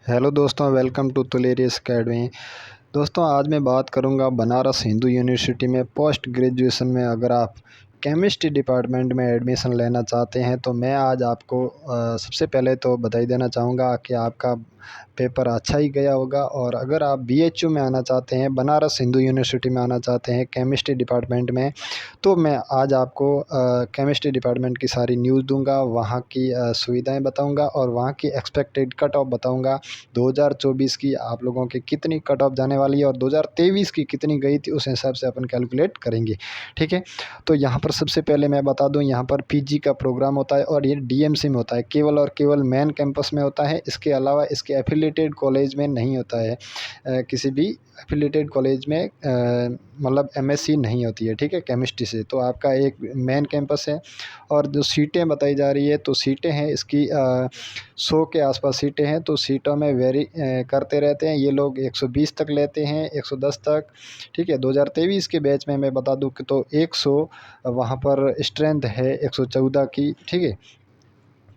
Hello दोस्तों, welcome to तुलेरियस academy. दोस्तों, आज मैं बात करूंगा बनारस हिंदू यूनिवर्सिटी में पोस्ट ग्रेजुएशन में अगर आप केमिस्ट्री डिपार्टमेंट में एडमिशन लेना चाहते हैं तो मैं आज आपको सबसे पहले तो बधाई देना चाहूँगा कि आपका पेपर अच्छा ही गया होगा। और अगर आप बीएचयू में आना चाहते हैं, बनारस हिंदू यूनिवर्सिटी में आना चाहते हैं केमिस्ट्री डिपार्टमेंट में, तो मैं आज आपको केमिस्ट्री डिपार्टमेंट की सारी न्यूज़ दूंगा, वहाँ की सुविधाएं बताऊंगा और वहाँ की एक्सपेक्टेड कट ऑफ बताऊंगा। 2024 की आप लोगों की कितनी कट ऑफ जाने वाली है और 2023 की कितनी गई थी, उस हिसाब से अपन कैलकुलेट करेंगे। ठीक है, तो यहाँ पर सबसे पहले मैं बता दूँ, यहाँ पर पीजी का प्रोग्राम होता है और ये डीएमसी में होता है, केवल और केवल मेन कैंपस में होता है। इसके अलावा इसके एफिलेटेड कॉलेज में नहीं होता है। किसी भी एफिलेटेड कॉलेज में मतलब एमएससी नहीं होती है। ठीक है, केमिस्ट्री से तो आपका एक मेन कैंपस है। और जो सीटें बताई जा रही है, तो सीटें हैं इसकी 100 के आसपास सीटें हैं। तो सीटों में वेरी करते रहते हैं ये लोग, 120 तक लेते हैं, 110 तक। ठीक है, 2023 के बैच में मैं बता दूं कि तो 100 वहाँ पर स्ट्रेंथ है 114 की। ठीक है,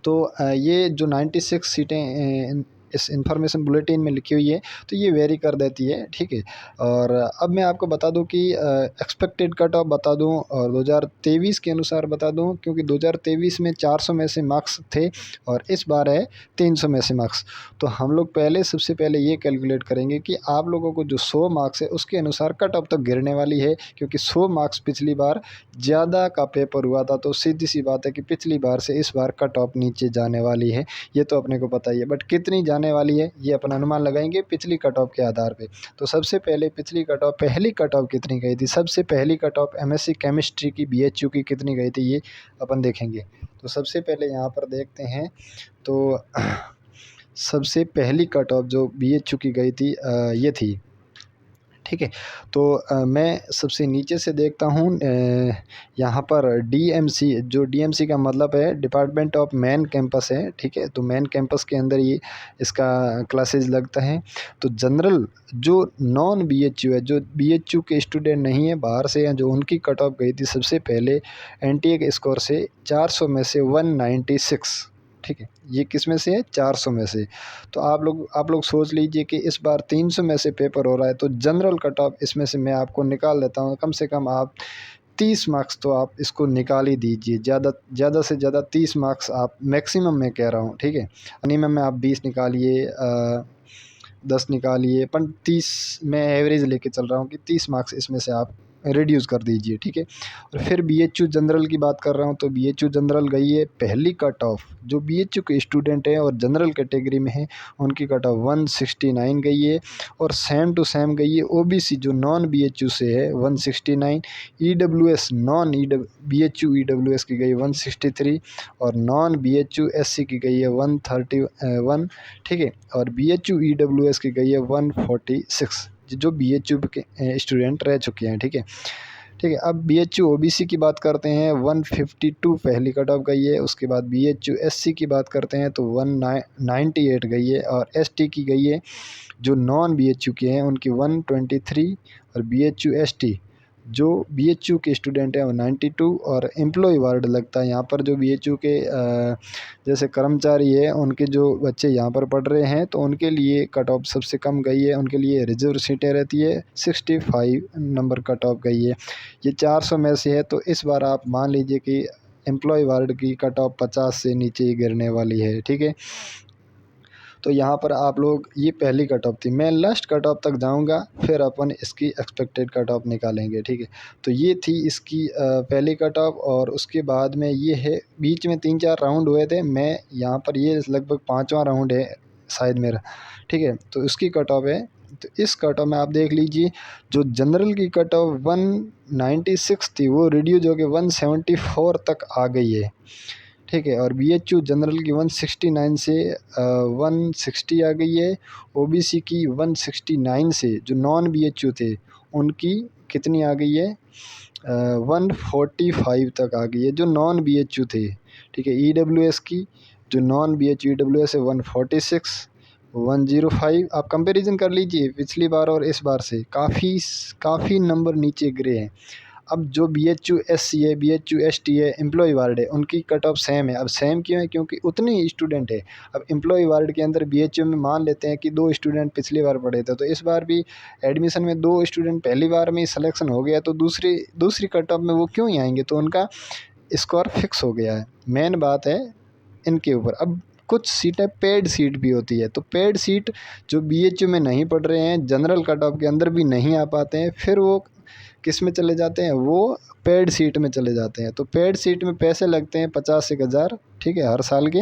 तो ये जो 96 सीटें इस इंफॉर्मेशन बुलेटिन में लिखी हुई है, तो ये वेरी कर देती है। ठीक है, और अब मैं आपको बता दूं कि एक्सपेक्टेड कट ऑफ बता दूं और 2023 के अनुसार बता दूं, क्योंकि 2023 में 400 में से मार्क्स थे और इस बार है 300 में से मार्क्स। तो हम लोग सबसे पहले ये कैलकुलेट करेंगे कि आप लोगों को जो 100 मार्क्स है उसके अनुसार कट ऑफ तो गिरने वाली है, क्योंकि 100 मार्क्स पिछली बार ज़्यादा का पेपर हुआ था। तो सीधी सी बात है कि पिछली बार से इस बार कट ऑफ नीचे जाने वाली है, ये तो अपने को पता ही है। बट कितनी जाने वाली है ये अपन अनुमान लगाएंगे पिछली कट ऑफ के आधार पे। तो सबसे पहले पिछली कट ऑफ, पहली कट ऑफ कितनी गई थी, सबसे पहली कट ऑफ एमएससी केमिस्ट्री की बीएचयू की कितनी गई थी, ये अपन देखेंगे। तो सबसे पहले यहाँ पर देखते हैं, तो सबसे पहली कट ऑफ जो बीएचयू की गई थी ये थी। ठीक है, तो मैं सबसे नीचे से देखता हूँ, यहाँ पर डीएमसी, जो डीएमसी का मतलब है डिपार्टमेंट ऑफ मेन कैंपस है। ठीक है, तो मेन कैंपस के अंदर ये इसका क्लासेज लगता है। तो जनरल जो नॉन बीएचयू है, जो बीएचयू के स्टूडेंट नहीं है, बाहर से हैं, जो उनकी कट ऑफ गई थी सबसे पहले एनटीए के स्कोर से 400 में से 196। ठीक है, ये किस में से है, 400 में से। तो आप लोग सोच लीजिए कि इस बार 300 में से पेपर हो रहा है, तो जनरल कट ऑफ इसमें से मैं आपको निकाल लेता हूँ। कम से कम आप 30 मार्क्स तो आप इसको निकाल ही दीजिए, ज़्यादा से ज़्यादा 30 मार्क्स आप मैक्सिमम मैं कह रहा हूँ। ठीक है, मिनिमम में आप 20 निकालिए, 10 निकालिए, पर 30 मैं एवरेज लेके चल रहा हूँ कि 30 मार्क्स इसमें से आप रिड्यूस कर दीजिए। ठीक है, और फिर बीएचयू जनरल की बात कर रहा हूँ, तो बीएचयू जनरल गई है पहली कट ऑफ, जो बीएचयू के स्टूडेंट हैं और जनरल कैटेगरी में हैं उनकी कट ऑफ 169 गई है। और सेम टू सेम गई है ओबीसी जो नॉन बीएचयू से है 169। ईडब्ल्यूएस नॉन बीएचयू ईडब्ल्यूएस की गई 163 और नॉन बीएचयू एससी की गई है 131। ठीक है, और बीएचयू ईडब्ल्यूएस की गई है 146, जो बीएचयू के स्टूडेंट रह चुके हैं। ठीक है, ठीक है, अब बीएचयू ओबीसी की बात करते हैं, 152 पहली कट ऑफ गई है। उसके बाद बीएचयू एससी की बात करते हैं तो 198 गई है। और एसटी की गई है, जो नॉन बीएचयू के हैं उनकी 123। और बीएचयू एसटी जो बीएचयू के स्टूडेंट हैं वो 92। और एम्प्लॉय वार्ड लगता है यहाँ पर, जो बीएचयू के जैसे कर्मचारी है उनके जो बच्चे यहाँ पर पढ़ रहे हैं, तो उनके लिए कट ऑफ सबसे कम गई है। उनके लिए रिजर्व सीटें रहती है, 65 नंबर कट ऑफ गई है। ये 400 में से है, तो इस बार आप मान लीजिए कि एम्प्लॉय वार्ड की कट ऑफ 50 से नीचे ही गिरने वाली है। ठीक है, तो यहाँ पर आप लोग, ये पहली कट ऑफ थी, मैं लास्ट कट ऑफ तक जाऊँगा फिर अपन इसकी एक्सपेक्टेड कट ऑफ निकालेंगे। ठीक है, तो ये थी इसकी पहली कट ऑफ। और उसके बाद में ये है, बीच में 3-4 राउंड हुए थे, मैं यहाँ पर ये लगभग 5वां राउंड है शायद मेरा। ठीक है, तो इसकी कट ऑफ है। तो इस कट ऑफ में आप देख लीजिए, जो जनरल की कट ऑफ 196 थी वो रिड्यूज होकर 174 तक आ गई है। ठीक है, और बीएचयू जनरल की 169 से 160 आ गई है। ओबीसी की 169 से जो नॉन बीएचयू थे उनकी कितनी आ गई है, 145 तक आ गई है, जो नॉन बीएचयू थे। ठीक है, ईडब्ल्यूएस की जो नॉन बीएचयू ईडब्ल्यूएस है 146, 105। आप कंपैरिजन कर लीजिए पिछली बार और इस बार से, काफ़ी नंबर नीचे गिरे हैं। अब जो BHU SC है, BHU ST है, एम्प्लॉय वार्ड है, उनकी कट ऑफ सेम है। अब सेम क्यों है? क्योंकि उतने ही स्टूडेंट है। अब एम्प्लॉय वार्ड के अंदर BHU में मान लेते हैं कि 2 स्टूडेंट पिछली बार पढ़े थे, तो इस बार भी एडमिशन में 2 स्टूडेंट पहली बार में ही सिलेक्शन हो गया, तो दूसरी कट ऑफ में वो क्यों ही आएंगे? तो उनका स्कोर फिक्स हो गया है। मेन बात है इनके ऊपर। अब कुछ सीटें पेड सीट भी होती है, तो पेड सीट जो BHU में नहीं पढ़ रहे हैं, जनरल कट ऑफ के अंदर भी नहीं आ पाते हैं, फिर वो किस में चले जाते हैं? वो पेड सीट में चले जाते हैं। तो पेड सीट में पैसे लगते हैं 50-1,000, ठीक है, हर साल के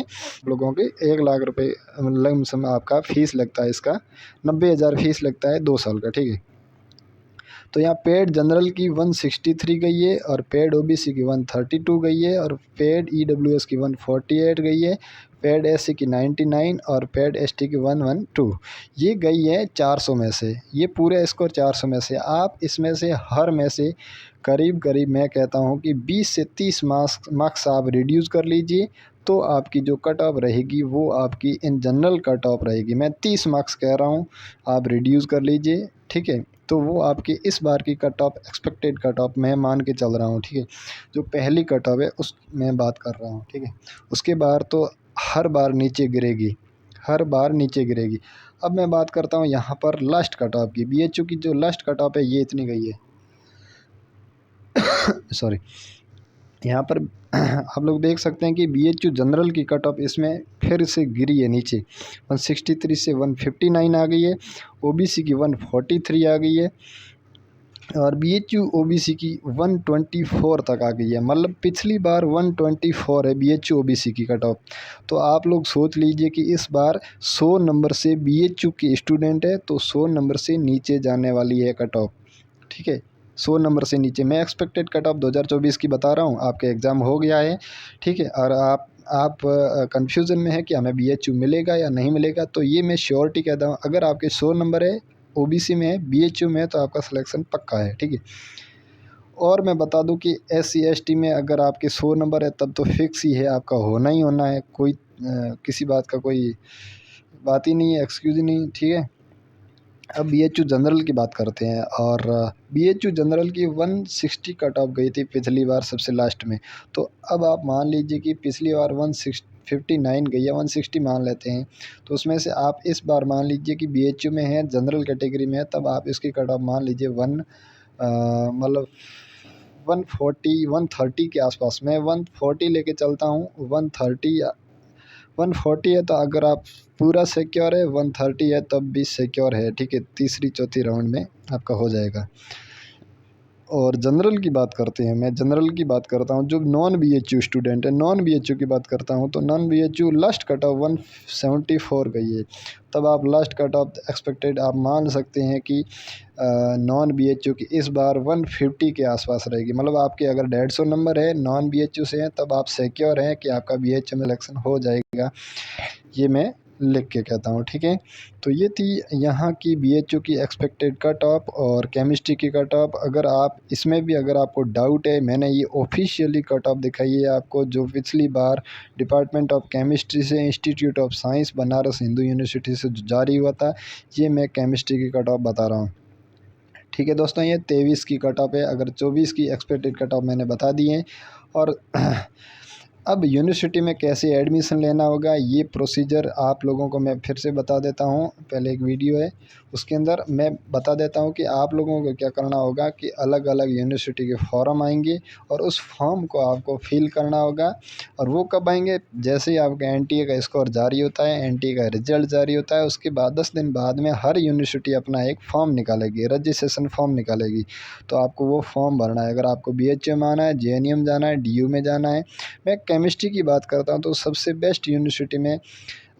लोगों के 1 लाख रुपए लमसम आपका फ़ीस लगता है इसका, 90,000 फ़ीस लगता है 2 साल का, ठीक है। तो यहाँ पेड जनरल की 163 गई है, और पेड OBC की 132 गई है, और पेड EWS की 148 गई है, पेड SC की 99 और पेड ST की 112। ये गई है 400 में से। ये पूरे स्कोर 400 में से। आप इसमें से हर में से करीब करीब मैं कहता हूँ कि 20 से 30 मार्क्स आप रिड्यूस कर लीजिए, तो आपकी जो कट ऑफ रहेगी वो आपकी इन जनरल कट ऑफ रहेगी। मैं 30 मार्क्स कह रहा हूँ, आप रिड्यूस कर लीजिए, ठीक है। तो वो आपकी इस बार की cut off, expected cut off मैं मान के चल रहा हूँ, ठीक है। जो पहली कट ऑफ है उस मैं बात कर रहा हूँ, ठीक है। उसके बाहर तो हर बार नीचे गिरेगी, हर बार नीचे गिरेगी। अब मैं बात करता हूँ यहाँ पर लास्ट कट ऑफ की। BHU की जो लास्ट कट ऑफ है ये इतनी गई है सॉरी। यहाँ पर आप लोग देख सकते हैं कि BHU जनरल की कट ऑफ इसमें फिर से गिरी है नीचे, 163 से 159 आ गई है। OBC की 143 आ गई है, और BHU OBC की 124 तक आ गई है। मतलब पिछली बार 124 है BHU OBC की कट ऑफ। तो आप लोग सोच लीजिए कि इस बार 100 नंबर से BHU के स्टूडेंट है, तो 100 नंबर से नीचे जाने वाली है कट ऑफ, ठीक है। 100 नंबर से नीचे। मैं एक्सपेक्टेड कट ऑफ 2024 की बता रहा हूँ, आपके एग्ज़ाम हो गया है, ठीक है। और आप कन्फ्यूज़न में है कि हमें BHU मिलेगा या नहीं मिलेगा, तो ये मैं श्योरिटी कहता हूँ, अगर आपके 100 नंबर है, OBC में है, BHU में है, तो आपका सिलेक्शन पक्का है, ठीक है। और मैं बता दूं कि SC ST में अगर आपके 100 नंबर है तब तो फिक्स ही है, आपका होना ही होना है। कोई किसी बात का कोई बात ही नहीं है, एक्सक्यूज़ ही नहीं, ठीक है। अब BHU जनरल की बात करते हैं, और BHU जनरल की 160 कट ऑफ गई थी पिछली बार सबसे लास्ट में। तो अब आप मान लीजिए कि पिछली बार 159 गई है, 160 मान लेते हैं, तो उसमें से आप इस बार मान लीजिए कि BHU में है, जनरल कैटेगरी में है, तब आप इसकी कट ऑफ मान लीजिए मतलब 130 के आसपास। मैं 140 लेके चलता हूँ, 130 या 140 है, तो अगर आप पूरा सिक्योर है, 130 है तब भी सिक्योर है, ठीक है। तीसरी चौथी राउंड में आपका हो जाएगा। और जनरल की बात करते हैं, मैं जनरल की बात करता हूँ। जो नॉन BHU स्टूडेंट है, नॉन BHU की बात करता हूँ, तो non BHU last cut off 174 गई है। तब आप लास्ट कट ऑफ एक्सपेक्टेड आप मान सकते हैं कि नॉन BHU की इस बार 150 के आसपास रहेगी। मतलब आपके अगर 150 नंबर है, नॉन BHU से हैं, तब आप सिक्योर हैं कि आपका BHU में सिलेक्शन हो जाएगा। ये मैं लिख के कहता हूँ, ठीक है। तो ये थी यहाँ की BHU की एक्सपेक्टेड कट ऑफ और केमिस्ट्री की कट ऑफ। अगर आप इसमें भी अगर आपको डाउट है, मैंने ये ऑफिशियली कट ऑफ दिखाई है आपको, जो पिछली बार डिपार्टमेंट ऑफ केमिस्ट्री से institute of science Banaras Hindu university से जो जारी हुआ था, ये मैं केमिस्ट्री की कट ऑफ बता रहा हूँ, ठीक है दोस्तों। ये 23 की कट ऑफ है। अगर 24 की एक्सपेक्टेड कट ऑफ मैंने बता दी है। और अब यूनिवर्सिटी में कैसे एडमिशन लेना होगा, ये प्रोसीजर आप लोगों को मैं फिर से बता देता हूँ। पहले एक वीडियो है, उसके अंदर मैं बता देता हूँ कि आप लोगों को क्या करना होगा कि अलग अलग यूनिवर्सिटी के फॉर्म आएंगे, और उस फॉर्म को आपको फिल करना होगा। और वो कब आएंगे? जैसे ही आपका NTA का स्कोर जारी होता है, NTA का रिजल्ट जारी होता है, उसके बाद 10 दिन बाद में हर यूनिवर्सिटी अपना एक फॉर्म निकालेगी, रजिस्ट्रेशन फॉर्म निकालेगी। तो आपको वो फॉर्म भरना है। अगर आपको BHU में आना है, JNU में जाना है, DU में जाना है। मैं केमिस्ट्री की बात करता हूँ, तो सबसे बेस्ट यूनिवर्सिटी में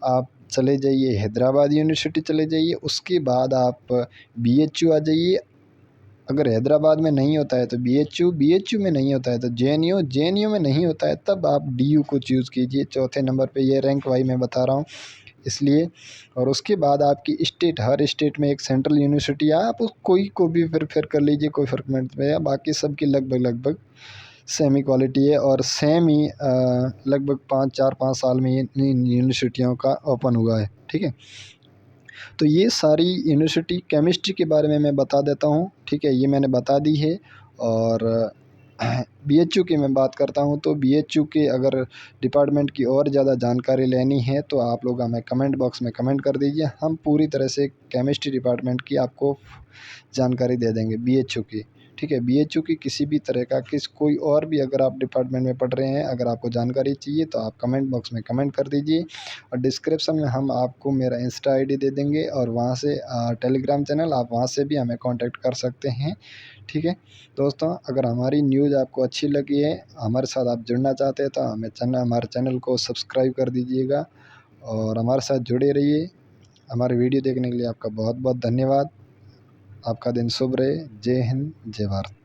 आप चले जाइए, हैदराबाद यूनिवर्सिटी चले जाइए। उसके बाद आप BHU आ जाइए। अगर हैदराबाद में नहीं होता है तो BHU में नहीं होता है तो JNU में नहीं होता है तब आप DU को चूज़ कीजिए। चौथे नंबर पे ये रैंक वाइज मैं बता रहा हूँ इसलिए। और उसके बाद आपकी स्टेट, हर स्टेट में एक सेंट्रल यूनिवर्सिटी है, आप कोई को भी प्रेफर कर लीजिए, कोई फ़र्क नहीं पड़ेगा। बाकी सबकी लगभग सेम ही क्वालिटी है, और सेम ही लगभग 4-5 साल में ये यूनिवर्सिटियों का ओपन हुआ है, ठीक है। तो ये सारी यूनिवर्सिटी केमिस्ट्री के बारे में मैं बता देता हूँ, ठीक है, ये मैंने बता दी है। और बीएचयू की मैं बात करता हूँ तो बीएचयू के अगर डिपार्टमेंट की और ज़्यादा जानकारी लेनी है तो आप लोग हमें कमेंट बॉक्स में कमेंट कर दीजिए। हम पूरी तरह से केमिस्ट्री डिपार्टमेंट की आपको जानकारी दे देंगे बीएचयू की। ठीक है, बीएचयू की किसी भी तरह का कोई और भी अगर आप डिपार्टमेंट में पढ़ रहे हैं, अगर आपको जानकारी चाहिए तो आप कमेंट बॉक्स में कमेंट कर दीजिए। और डिस्क्रिप्शन में हम आपको मेरा इंस्टा आईडी दे देंगे और वहाँ से टेलीग्राम चैनल, आप वहाँ से भी हमें कांटेक्ट कर सकते हैं। ठीक है दोस्तों, अगर हमारी न्यूज़ आपको अच्छी लगी है, हमारे साथ आप जुड़ना चाहते हैं तो हमारे चैनल को सब्सक्राइब कर दीजिएगा और हमारे साथ जुड़े रहिए। हमारी वीडियो देखने के लिए आपका बहुत बहुत धन्यवाद। आपका दिन शुभ रहे। जय हिंद, जय भारत।